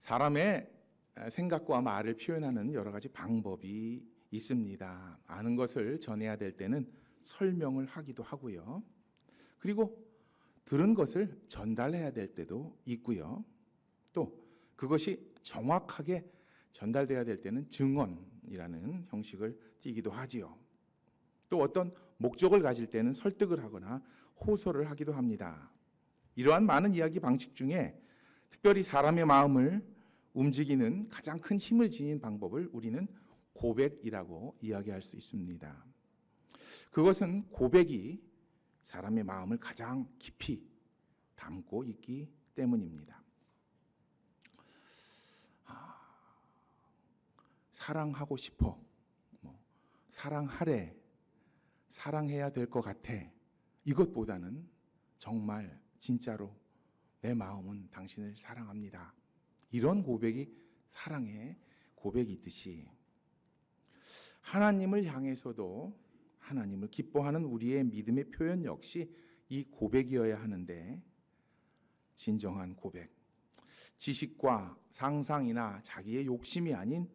사람의 생각과 말을 표현하는 여러 가지 방법이 있습니다. 아는 것을 전해야 될 때는 설명을 하기도 하고요. 그리고 들은 것을 전달해야 될 때도 있고요. 또 그것이 정확하게 전달돼야 될 때는 증언이라는 형식을 띠기도 하지요. 또 어떤 목적을 가질 때는 설득을 하거나 호소를 하기도 합니다. 이러한 많은 이야기 방식 중에 특별히 사람의 마음을 움직이는 가장 큰 힘을 지닌 방법을 우리는 고백이라고 이야기할 수 있습니다. 그것은 고백이 사람의 마음을 가장 깊이 담고 있기 때문입니다. 사랑하고 싶어, 사랑하래, 사랑해야 될 것 같아. 이것보다는 정말 진짜로 내 마음은 당신을 사랑합니다. 이런 고백이 사랑의 고백이 있듯이 하나님을 향해서도 하나님을 기뻐하는 우리의 믿음의 표현 역시 이 고백이어야 하는데, 진정한 고백, 지식과 상상이나 자기의 욕심이 아닌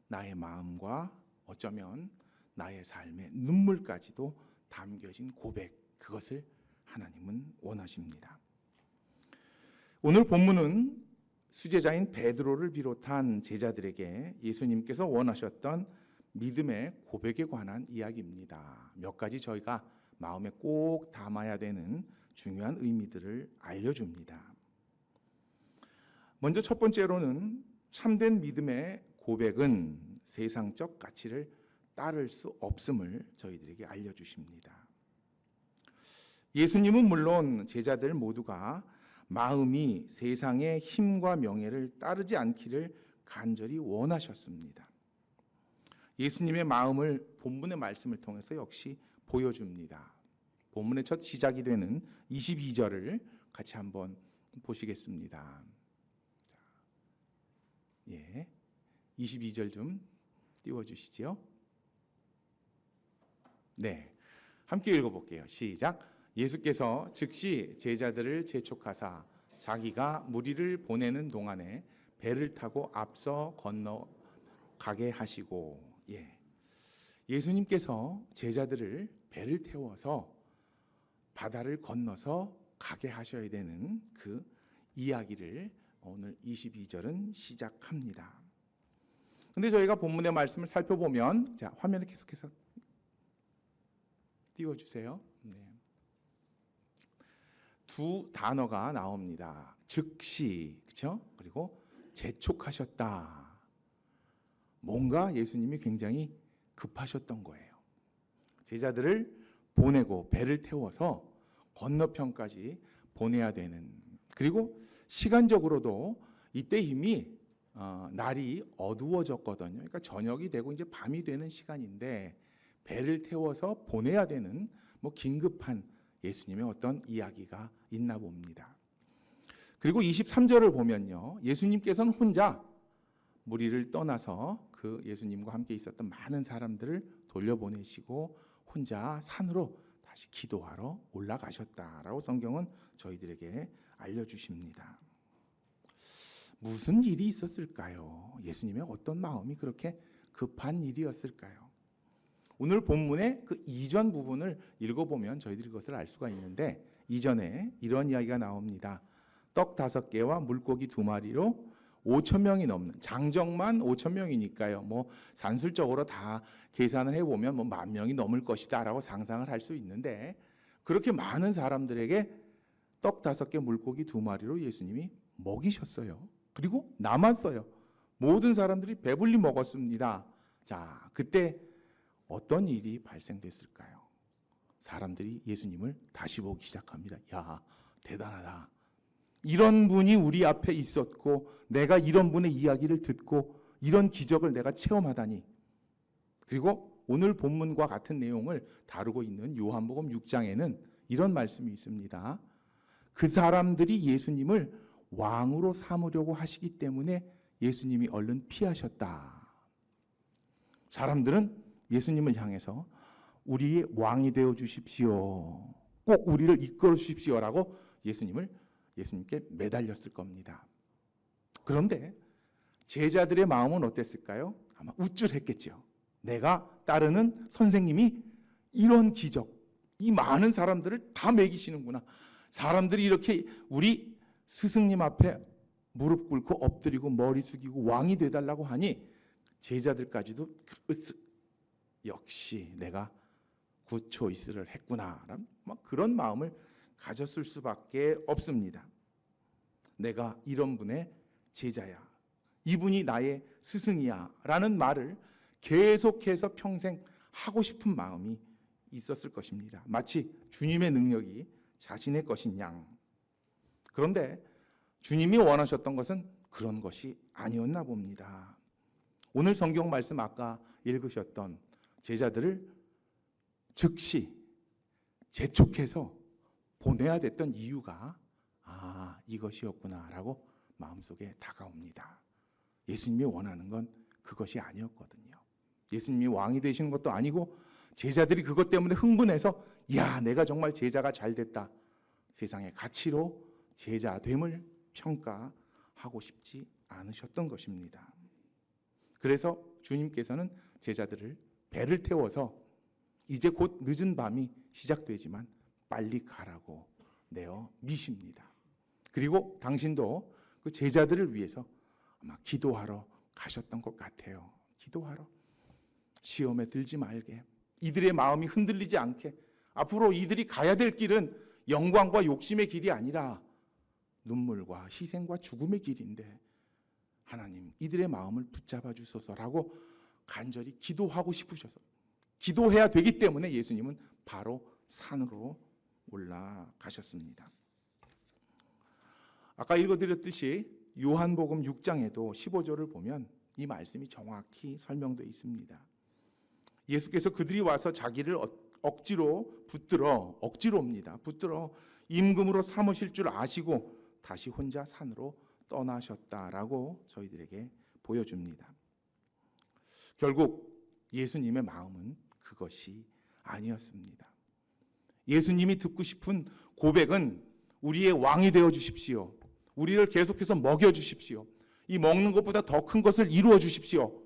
나의 마음과 어쩌면 나의 삶의 눈물까지도 담겨진 고백, 그것을 하나님은 원하십니다. 오늘 본문은 수제자인 베드로를 비롯한 제자들에게 예수님께서 원하셨던 믿음의 고백에 관한 이야기입니다. 몇 가지 저희가 마음에 꼭 담아야 되는 중요한 의미들을 알려줍니다. 먼저 첫 번째로는 참된 믿음의 고백은 세상적 가치를 따를 수 없음을 저희들에게 알려주십니다. 예수님은 물론 제자들 모두가 마음이 세상의 힘과 명예를 따르지 않기를 간절히 원하셨습니다. 예수님의 마음을 본문의 말씀을 통해서 역시 보여줍니다. 본문의 첫 시작이 되는 22절을 같이 한번 보시겠습니다. 22절 좀 띄워주시죠. 네, 함께 읽어볼게요. 시작. 예수께서 즉시 제자들을 재촉하사 자기가 무리를 보내는 동안에 배를 타고 앞서 건너가게 하시고, 예수님께서 제자들을 배를 태워서 바다를 건너서 가게 하셔야 되는 그 이야기를 오늘 22절은 시작합니다. 근데 저희가 본문의 말씀을 살펴보면, 자, 화면에 계속해서 띄워주세요. 두 단어가 나옵니다. 즉시, 그렇죠? 그리고 재촉하셨다. 뭔가 예수님이 굉장히 급하셨던 거예요. 제자들을 보내고 배를 태워서 건너편까지 보내야 되는, 그리고 시간적으로도 이때 이미 날이 어두워졌거든요. 그러니까 저녁이 되고 이제 밤이 되는 시간인데 배를 태워서 보내야 되는 긴급한 예수님의 어떤 이야기가 있나 봅니다. 그리고 23절을 보면요, 예수님께서는 혼자 무리를 떠나서 그 예수님과 함께 있었던 많은 사람들을 돌려보내시고 혼자 산으로 다시 기도하러 올라가셨다라고 성경은 저희들에게 알려주십니다. 무슨 일이 있었을까요? 예수님의 어떤 마음이 그렇게 급한 일이었을까요? 오늘 본문의 그 이전 부분을 읽어보면 저희들이 그것을 알 수가 있는데, 이전에 이런 이야기가 나옵니다. 떡 5개와 물고기 2마리로 5,000명이 넘는, 장정만 5,000명이니까요. 산술적으로 다 계산을 해보면 10,000명이 넘을 것이다 라고 상상을 할 수 있는데, 그렇게 많은 사람들에게 떡 5개, 물고기 2마리로 예수님이 먹이셨어요. 그리고 남았어요. 모든 사람들이 배불리 먹었습니다. 자, 그때 어떤 일이 발생됐을까요? 사람들이 예수님을 다시 보기 시작합니다. 야, 대단하다. 이런 분이 우리 앞에 있었고 내가 이런 분의 이야기를 듣고 이런 기적을 내가 체험하다니. 그리고 오늘 본문과 같은 내용을 다루고 있는 요한복음 6장에는 이런 말씀이 있습니다. 그 사람들이 예수님을 왕으로 삼으려고 하시기 때문에 예수님이 얼른 피하셨다. 사람들은 예수님을 향해서 우리의 왕이 되어 주십시오. 꼭 우리를 이끌어 주십시오라고 예수님께 매달렸을 겁니다. 그런데 제자들의 마음은 어땠을까요? 아마 우쭐했겠죠. 내가 따르는 선생님이 이런 기적, 이 많은 사람들을 다 먹이시는구나. 사람들이 이렇게 우리 스승님 앞에 무릎 꿇고 엎드리고 머리 숙이고 왕이 되달라고 하니 제자들까지도 역시 내가 굿초이스를 했구나 라는 그런 마음을 가졌을 수밖에 없습니다. 내가 이런 분의 제자야, 이분이 나의 스승이야 라는 말을 계속해서 평생 하고 싶은 마음이 있었을 것입니다. 마치 주님의 능력이 자신의 것인 양. 그런데 주님이 원하셨던 것은 그런 것이 아니었나 봅니다. 오늘 성경 말씀 아까 읽으셨던 제자들을 즉시 재촉해서 보내야 됐던 이유가 이것이었구나라고 마음속에 다가옵니다. 예수님이 원하는 건 그것이 아니었거든요. 예수님이 왕이 되시는 것도 아니고 제자들이 그것 때문에 흥분해서 야, 내가 정말 제자가 잘 됐다. 세상의 가치로 제자됨을 평가하고 싶지 않으셨던 것입니다. 그래서 주님께서는 제자들을 배를 태워서 이제 곧 늦은 밤이 시작되지만 빨리 가라고 내어 미십니다. 그리고 당신도 그 제자들을 위해서 아마 기도하러 가셨던 것 같아요. 기도하러. 시험에 들지 말게. 이들의 마음이 흔들리지 않게. 앞으로 이들이 가야 될 길은 영광과 욕심의 길이 아니라 눈물과 희생과 죽음의 길인데 하나님 이들의 마음을 붙잡아 주소서라고 간절히 기도하고 싶으셔서 기도해야 되기 때문에 예수님은 바로 산으로 올라가셨습니다. 아까 읽어드렸듯이 요한복음 6장에도 15절을 보면 이 말씀이 정확히 설명되어 있습니다. 예수께서 그들이 와서 자기를 억지로 임금으로 삼으실 줄 아시고 다시 혼자 산으로 떠나셨다라고 저희들에게 보여줍니다. 결국 예수님의 마음은 그것이 아니었습니다. 예수님이 듣고 싶은 고백은 우리의 왕이 되어 주십시오. 우리를 계속해서 먹여 주십시오. 이 먹는 것보다 더 큰 것을 이루어 주십시오.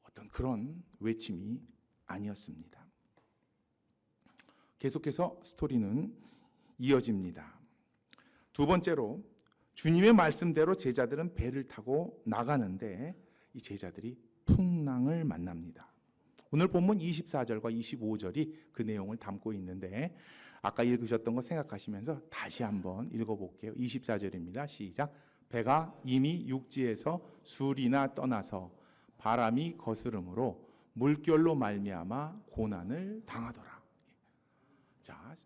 어떤 그런 외침이 아니었습니다. 계속해서 스토리는 이어집니다. 두 번째로 주님의 말씀대로 제자들은 배를 타고 나가는데 이 제자들이 풍랑을 만납니다. 오늘 본문 24절과 25절이 그 내용을 담고 있는데 아까 읽으셨던 거 생각하시면서 다시 한번 읽어볼게요. 24절입니다. 시작. 배가 이미 육지에서 술이나 떠나서 바람이 거스름으로 물결로 말미암아 고난을 당하더라. 자,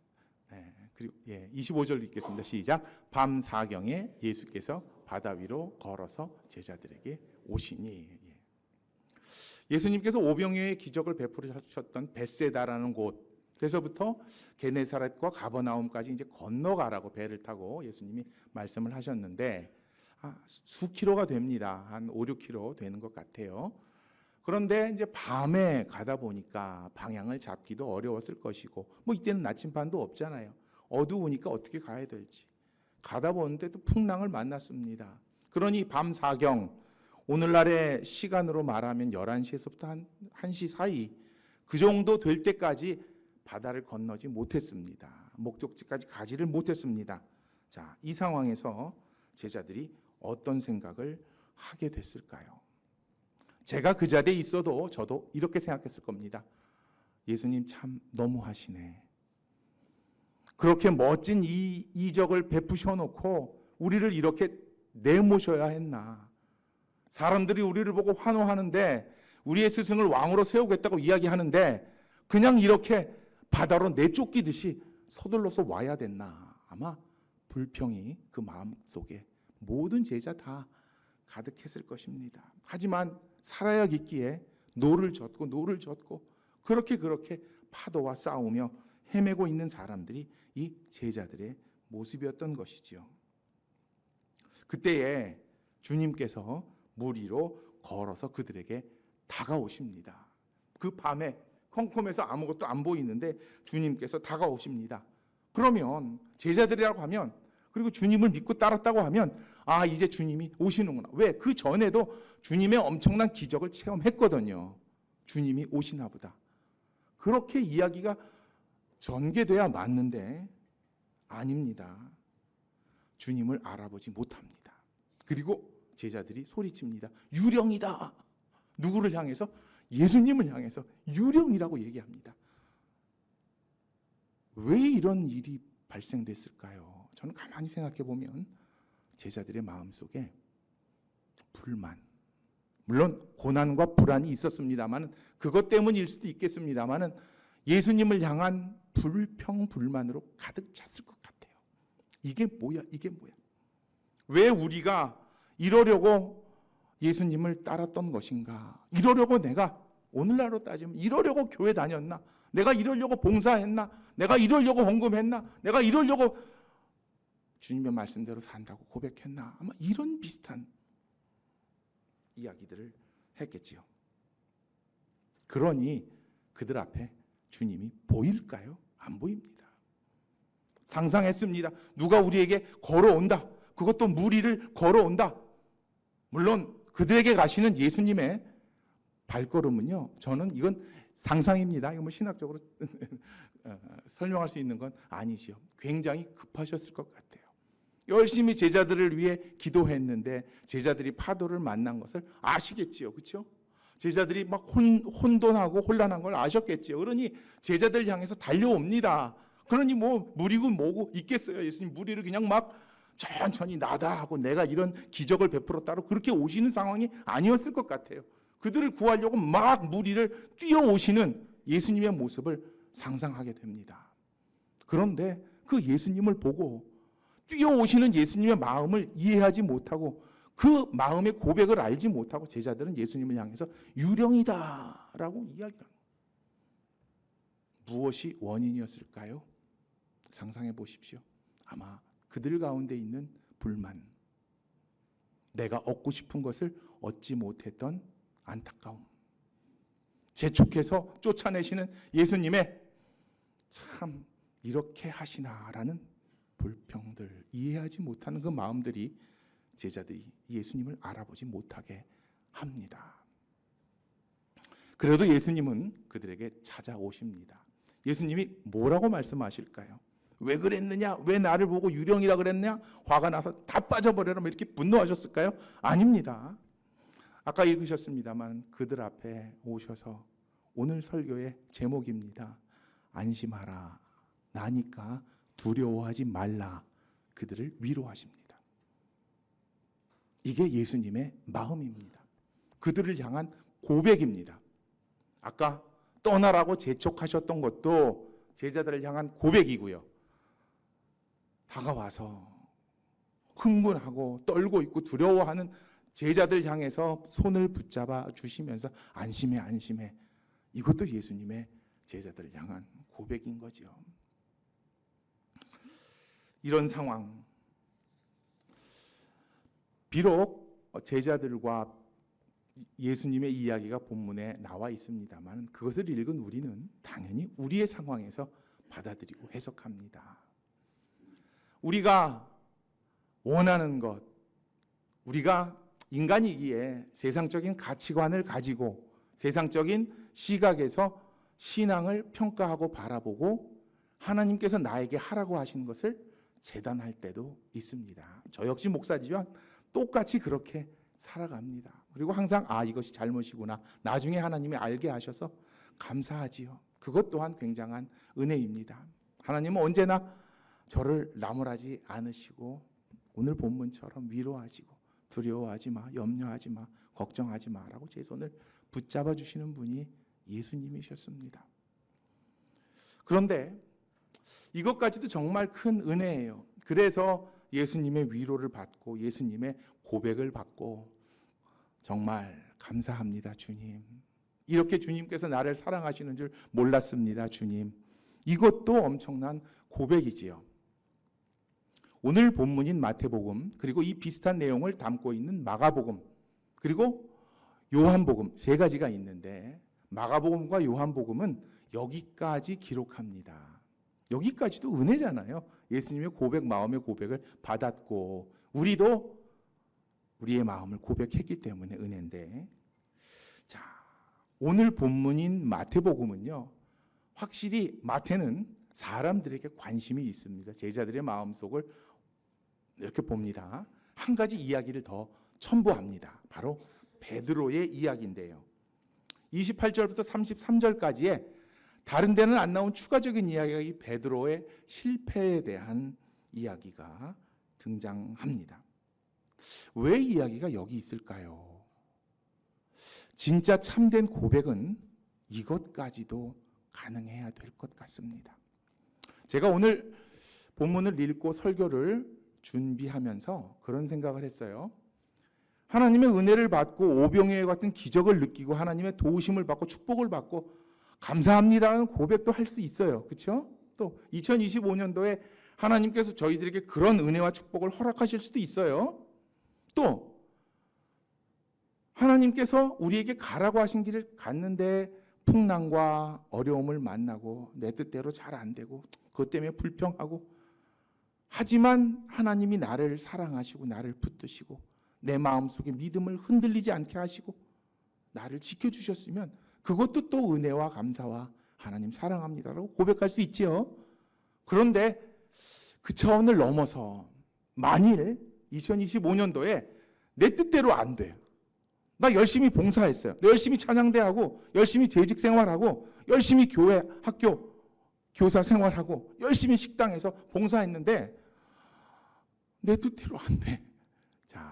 그리고 25절 읽겠습니다. 시작. 밤 4경에 예수께서 바다 위로 걸어서 제자들에게 오시니. 예수님께서 오병이어의 기적을 베푸셨던 벳세다라는 곳에서부터 게네사렛과 가버나움까지 이제 건너가라고 배를 타고 예수님이 말씀을 하셨는데 수킬로가 됩니다. 한 5, 6km 되는 것 같아요. 그런데 이제 밤에 가다 보니까 방향을 잡기도 어려웠을 것이고 이때는 나침반도 없잖아요. 어두우니까 어떻게 가야 될지 가다 보는데 또 풍랑을 만났습니다. 그러니 밤 4경 오늘날의 시간으로 말하면 11시에서부터 한 1시 사이 그 정도 될 때까지 바다를 건너지 못했습니다. 목적지까지 가지를 못했습니다. 자, 이 상황에서 제자들이 어떤 생각을 하게 됐을까요? 제가 그 자리에 있어도 저도 이렇게 생각했을 겁니다. 예수님 참 너무하시네. 그렇게 멋진 이 이적을 베푸셔 놓고 우리를 이렇게 내모셔야 했나. 사람들이 우리를 보고 환호하는데 우리의 스승을 왕으로 세우겠다고 이야기하는데 그냥 이렇게 바다로 내쫓기듯이 서둘러서 와야 됐나. 아마 불평이 그 마음속에 모든 제자 다 가득했을 것입니다. 하지만 살아야겠기에 노를 젓고 그렇게 파도와 싸우며 헤매고 있는 사람들이 이 제자들의 모습이었던 것이지요. 그때에 주님께서 물 위로 걸어서 그들에게 다가오십니다. 그 밤에 컴컴해서 아무것도 안 보이는데 주님께서 다가오십니다. 그러면 제자들이라고 하면 그리고 주님을 믿고 따랐다고 하면 아, 이제 주님이 오시는구나. 왜? 그 전에도 주님의 엄청난 기적을 체험했거든요. 주님이 오시나 보다. 그렇게 이야기가 전개돼야 맞는데 아닙니다. 주님을 알아보지 못합니다. 그리고 제자들이 소리칩니다. 유령이다. 누구를 향해서? 예수님을 향해서 유령이라고 얘기합니다. 왜 이런 일이 발생됐을까요? 저는 가만히 생각해 보면 제자들의 마음속에 불만, 물론 고난과 불안이 있었습니다만 그것 때문일 수도 있겠습니다만 예수님을 향한 불평, 불만으로 가득 찼을 것 같아요. 이게 뭐야? 이게 뭐야? 왜 우리가 이러려고 예수님을 따랐던 것인가? 이러려고 내가 오늘날로 따지면 이러려고 교회 다녔나? 내가 이러려고 봉사했나? 내가 이러려고 헌금했나? 내가 이러려고 주님의 말씀대로 산다고 고백했나? 아마 이런 비슷한 이야기들을 했겠지요. 그러니 그들 앞에 주님이 보일까요? 안 보입니다. 상상했습니다. 누가 우리에게 걸어온다. 그것도 무리를 걸어온다. 물론 그들에게 가시는 예수님의 발걸음은요, 저는 이건 상상입니다. 이거 뭐 신학적으로 설명할 수 있는 건 아니지요. 굉장히 급하셨을 것 같아요. 열심히 제자들을 위해 기도했는데 제자들이 파도를 만난 것을 아시겠지요. 그렇죠? 제자들이 막 혼돈하고 혼란한 걸 아셨겠지요. 그러니 제자들 향해서 달려옵니다. 그러니 뭐 무리고 뭐고 있겠어요. 예수님 무리를 그냥 막 천천히 나다 하고 내가 이런 기적을 베풀었다고 그렇게 오시는 상황이 아니었을 것 같아요. 그들을 구하려고 막 무리를 뛰어오시는 예수님의 모습을 상상하게 됩니다. 그런데 그 예수님을 보고 뛰어오시는 예수님의 마음을 이해하지 못하고 그 마음의 고백을 알지 못하고 제자들은 예수님을 향해서 유령이다라고 이야기합니다. 무엇이 원인이었을까요? 상상해 보십시오. 아마 그들 가운데 있는 불만, 내가 얻고 싶은 것을 얻지 못했던 안타까움, 재촉해서 쫓아내시는 예수님의 참 이렇게 하시나라는 불평들, 이해하지 못하는 그 마음들이 제자들이 예수님을 알아보지 못하게 합니다. 그래도 예수님은 그들에게 찾아오십니다. 예수님이 뭐라고 말씀하실까요? 왜 그랬느냐? 왜 나를 보고 유령이라 그랬냐? 화가 나서 다 빠져버려라 이렇게 분노하셨을까요? 아닙니다. 아까 읽으셨습니다만 그들 앞에 오셔서 오늘 설교의 제목입니다. 안심하라. 나니까 두려워하지 말라. 그들을 위로하십니다. 이게 예수님의 마음입니다. 그들을 향한 고백입니다. 아까 떠나라고 재촉하셨던 것도 제자들을 향한 고백이고요. 다가와서 흥분하고 떨고 있고 두려워하는 제자들 향해서 손을 붙잡아 주시면서 안심해 안심해. 이것도 예수님의 제자들을 향한 고백인 거죠. 이런 상황, 비록 제자들과 예수님의 이야기가 본문에 나와 있습니다만 그것을 읽은 우리는 당연히 우리의 상황에서 받아들이고 해석합니다. 우리가 원하는 것, 우리가 인간이기에 세상적인 가치관을 가지고 세상적인 시각에서 신앙을 평가하고 바라보고 하나님께서 나에게 하라고 하신 것을 재단할 때도 있습니다. 저 역시 목사지만 똑같이 그렇게 살아갑니다. 그리고 항상 이것이 잘못이구나. 나중에 하나님이 알게 하셔서 감사하지요. 그것 또한 굉장한 은혜입니다. 하나님은 언제나 저를 나무라지 않으시고 오늘 본문처럼 위로하시고 두려워하지 마, 염려하지 마, 걱정하지 마라고 제 손을 붙잡아 주시는 분이 예수님이셨습니다. 그런데 이것까지도 정말 큰 은혜예요. 그래서 예수님의 위로를 받고 예수님의 고백을 받고 정말 감사합니다, 주님. 이렇게 주님께서 나를 사랑하시는 줄 몰랐습니다, 주님. 이것도 엄청난 고백이지요. 오늘 본문인 마태복음 그리고 이 비슷한 내용을 담고 있는 마가복음 그리고 요한복음 세 가지가 있는데 마가복음과 요한복음은 여기까지 기록합니다. 여기까지도 은혜잖아요. 예수님의 고백, 마음의 고백을 받았고 우리도 우리의 마음을 고백했기 때문에 은혜인데, 자, 오늘 본문인 마태복음은요, 확실히 마태는 사람들에게 관심이 있습니다. 제자들의 마음속을 이렇게 봅니다. 한 가지 이야기를 더 첨부합니다. 바로 베드로의 이야기인데요. 28절부터 33절까지의 다른 데는 안 나온 추가적인 이야기가 이 베드로의 실패에 대한 이야기가 등장합니다. 왜 이야기가 여기 있을까요? 진짜 참된 고백은 이것까지도 가능해야 될 것 같습니다. 제가 오늘 본문을 읽고 설교를 준비하면서 그런 생각을 했어요. 하나님의 은혜를 받고 오병이와 같은 기적을 느끼고 하나님의 도우심을 받고 축복을 받고 감사합니다라는 고백도 할 수 있어요. 그렇죠? 또 2025년도에 하나님께서 저희들에게 그런 은혜와 축복을 허락하실 수도 있어요. 또 하나님께서 우리에게 가라고 하신 길을 갔는데 풍랑과 어려움을 만나고 내 뜻대로 잘 안 되고 그것 때문에 불평하고, 하지만 하나님이 나를 사랑하시고 나를 붙드시고 내 마음속에 믿음을 흔들리지 않게 하시고 나를 지켜주셨으면 그것도 또 은혜와 감사와 하나님 사랑합니다라고 고백할 수 있지요. 그런데 그 차원을 넘어서 만일 2025년도에 내 뜻대로 안 돼요. 나 열심히 봉사했어요. 열심히 찬양대하고 열심히 재직 생활하고 열심히 교회, 학교, 교사 생활하고 열심히 식당에서 봉사했는데 내 뜻대로 안 돼. 자,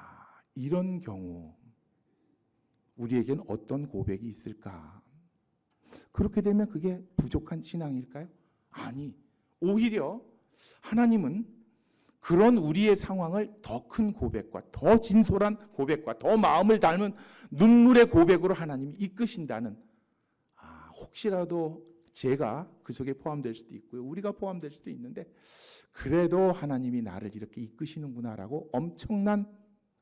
이런 경우 우리에겐 어떤 고백이 있을까? 그렇게 되면 그게 부족한 신앙일까요? 아니, 오히려 하나님은 그런 우리의 상황을 더 큰 고백과 더 진솔한 고백과 더 마음을 닮은 눈물의 고백으로 하나님이 이끄신다는, 혹시라도 제가 그 속에 포함될 수도 있고요, 우리가 포함될 수도 있는데 그래도 하나님이 나를 이렇게 이끄시는구나라고 엄청난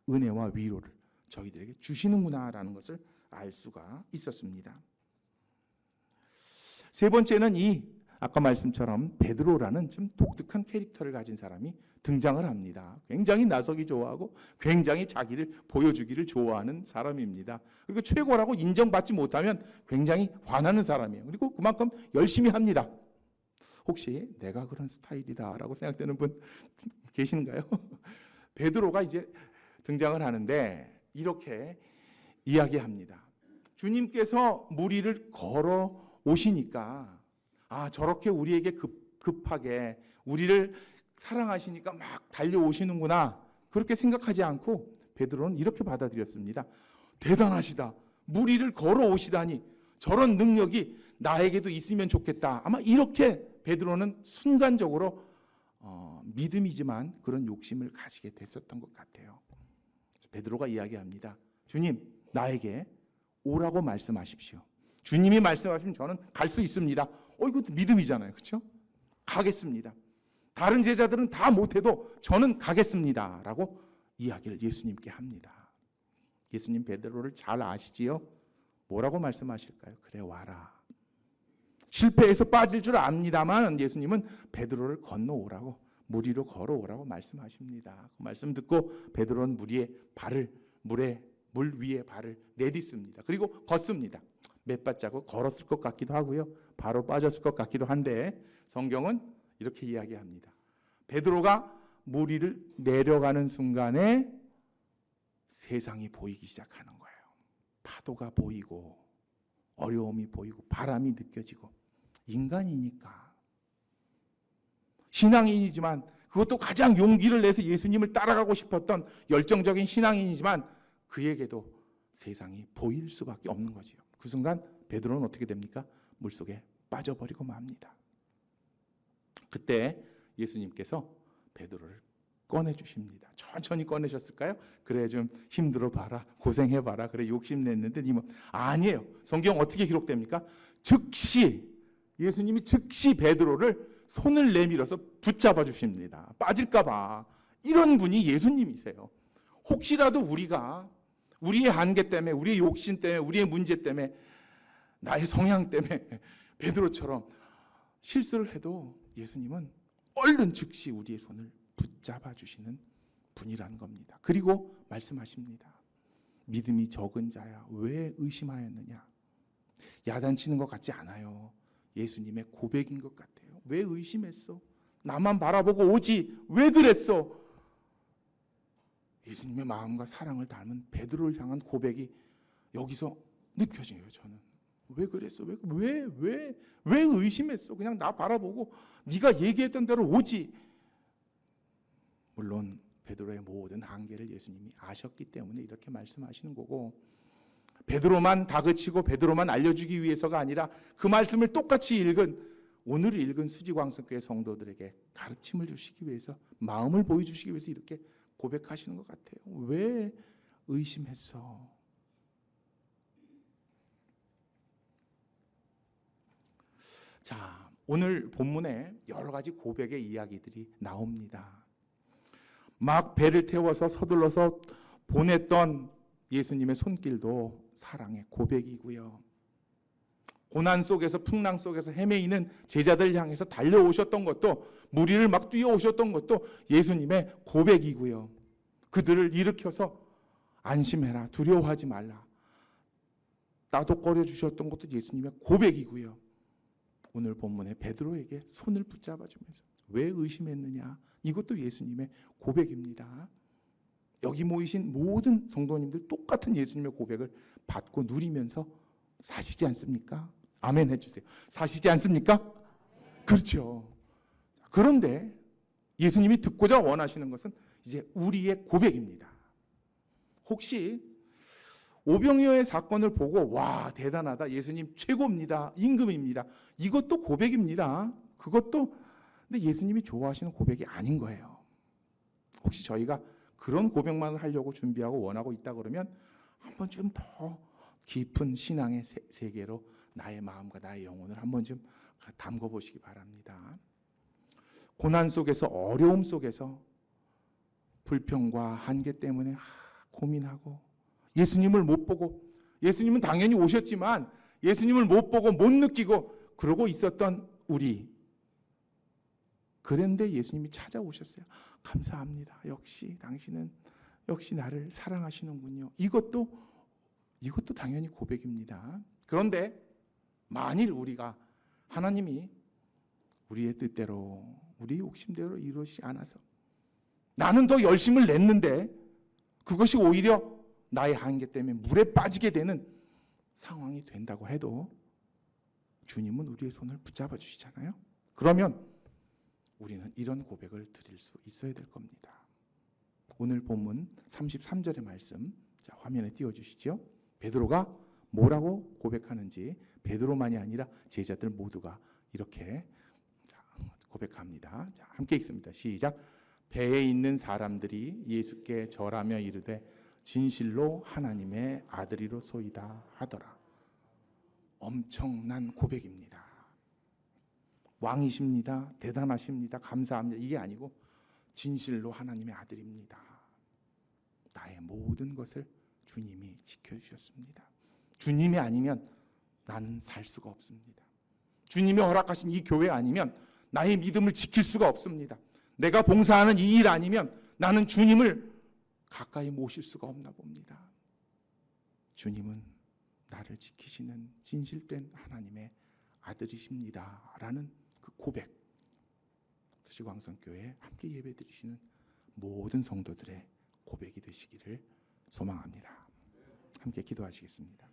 은혜와 위로를 저희들에게 주시는구나라는 것을 알 수가 있었습니다. 세 번째는 이 아까 말씀처럼 베드로라는 좀 독특한 캐릭터를 가진 사람이 등장을 합니다. 굉장히 나서기 좋아하고 굉장히 자기를 보여주기를 좋아하는 사람입니다. 그리고 최고라고 인정받지 못하면 굉장히 화나는 사람이에요. 그리고 그만큼 열심히 합니다. 혹시 내가 그런 스타일이다라고 생각되는 분 계신가요? 베드로가 이제 등장을 하는데 이렇게 이야기합니다. 주님께서 무리를 걸어 오시니까 저렇게 우리에게 급하게 우리를 사랑하시니까 막 달려오시는구나, 그렇게 생각하지 않고 베드로는 이렇게 받아들였습니다. 대단하시다. 무리를 걸어오시다니 저런 능력이 나에게도 있으면 좋겠다. 아마 이렇게 베드로는 순간적으로 믿음이지만 그런 욕심을 가지게 됐었던 것 같아요. 베드로가 이야기합니다. 주님, 나에게 오라고 말씀하십시오. 주님이 말씀하시면 저는 갈 수 있습니다. 이것도 믿음이잖아요. 그렇죠? 가겠습니다. 다른 제자들은 다 못해도 저는 가겠습니다 라고 이야기를 예수님께 합니다. 예수님 베드로를 잘 아시지요? 뭐라고 말씀하실까요? 그래, 와라. 실패해서 빠질 줄 압니다만 예수님은 베드로를 건너오라고, 무리로 걸어오라고 말씀하십니다. 그 말씀 듣고 베드로는 물 위에 발을 내딛습니다. 그리고 걷습니다. 몇 발자국 걸었을 것 같기도 하고요, 바로 빠졌을 것 같기도 한데 성경은 이렇게 이야기합니다. 베드로가 물 위를 내려가는 순간에 세상이 보이기 시작하는 거예요. 파도가 보이고 어려움이 보이고 바람이 느껴지고, 인간이니까 신앙인이지만 그것도 가장 용기를 내서 예수님을 따라가고 싶었던 열정적인 신앙인이지만 그에게도 세상이 보일 수밖에 없는 거지요. 그 순간 베드로는 어떻게 됩니까? 물속에 빠져버리고 맙니다. 그때 예수님께서 베드로를 꺼내주십니다. 천천히 꺼내셨을까요? 그래, 좀 힘들어봐라, 고생해봐라, 그래 욕심냈는데 아니에요. 성경 어떻게 기록됩니까? 예수님이 즉시 베드로를 손을 내밀어서 붙잡아 주십니다. 빠질까봐. 이런 분이 예수님이세요. 혹시라도 우리가 우리의 한계 때문에, 우리의 욕심 때문에, 우리의 문제 때문에, 나의 성향 때문에 베드로처럼 실수를 해도 예수님은 얼른 즉시 우리의 손을 붙잡아 주시는 분이라는 겁니다. 그리고 말씀하십니다. 믿음이 적은 자야, 왜 의심하였느냐? 야단치는 것 같지 않아요. 예수님의 고백인 것 같아요. 왜 의심했어? 나만 바라보고 오지 왜 그랬어? 예수님의 마음과 사랑을 닮은 베드로를 향한 고백이 여기서 느껴져요. 저는 왜 그랬어? 왜 의심했어? 그냥 나 바라보고 네가 얘기했던 대로 오지. 물론 베드로의 모든 한계를 예수님이 아셨기 때문에 이렇게 말씀하시는 거고, 베드로만 다그치고 베드로만 알려주기 위해서가 아니라 그 말씀을 똑같이 오늘 읽은 수지광석교회 성도들에게 가르침을 주시기 위해서, 마음을 보여주시기 위해서 이렇게 고백하시는 것 같아요. 왜 의심했어? 자, 오늘 본문에 여러 가지 고백의 이야기들이 나옵니다. 막 배를 태워서 서둘러서 보냈던 예수님의 손길도 사랑의 고백이고요. 고난 속에서, 풍랑 속에서 헤매이는 제자들 향해서 달려오셨던 것도, 무리를 막 뛰어오셨던 것도 예수님의 고백이고요. 그들을 일으켜서 안심해라, 두려워하지 말라, 따독거려 주셨던 것도 예수님의 고백이고요. 오늘 본문에 베드로에게 손을 붙잡아 주면서 왜 의심했느냐, 이것도 예수님의 고백입니다. 여기 모이신 모든 성도님들 똑같은 예수님의 고백을 받고 누리면서 사시지 않습니까? 아멘 해주세요. 사시지 않습니까? 그렇죠. 그런데 예수님이 듣고자 원하시는 것은 이제 우리의 고백입니다. 혹시 오병이어의 사건을 보고 와 대단하다, 예수님 최고입니다, 임금입니다, 이것도 고백입니다. 그것도, 근데 예수님이 좋아하시는 고백이 아닌 거예요. 혹시 저희가 그런 고백만 하려고 준비하고 원하고 있다 그러면 한번 좀 더 깊은 신앙의 세계로 나의 마음과 나의 영혼을 한번 좀 담궈 보시기 바랍니다. 고난 속에서, 어려움 속에서 불평과 한계 때문에 고민하고 예수님을 못 보고, 예수님은 당연히 오셨지만 예수님을 못 보고 못 느끼고 그러고 있었던 우리, 그런데 예수님이 찾아오셨어요. 감사합니다. 역시 당신은 역시 나를 사랑하시는군요. 이것도 당연히 고백입니다. 그런데 만일 우리가 하나님이 우리의 뜻대로, 우리 욕심대로 이루지 않아서 나는 더 열심을 냈는데 그것이 오히려 나의 한계 때문에 물에 빠지게 되는 상황이 된다고 해도 주님은 우리의 손을 붙잡아 주시잖아요. 그러면 우리는 이런 고백을 드릴 수 있어야 될 겁니다. 오늘 본문 33절의 말씀, 자, 화면에 띄워주시죠. 베드로가 뭐라고 고백하는지, 베드로만이 아니라 제자들 모두가 이렇게 고백합니다. 자, 함께 읽습니다. 시작. 배에 있는 사람들이 예수께 절하며 이르되 진실로 하나님의 아들이로소이다 하더라. 엄청난 고백입니다. 왕이십니다, 대단하십니다, 감사합니다, 이게 아니고 진실로 하나님의 아들입니다. 나의 모든 것을 주님이 지켜주셨습니다. 주님이 아니면 나는 살 수가 없습니다. 주님이 허락하신 이 교회 아니면 나의 믿음을 지킬 수가 없습니다. 내가 봉사하는 이 일 아니면 나는 주님을 가까이 모실 수가 없나 봅니다. 주님은 나를 지키시는 진실된 하나님의 아들이십니다 라는 그 고백, 수지광성교회에 함께 예배드리시는 모든 성도들의 고백이 되시기를 소망합니다. 함께 기도하시겠습니다.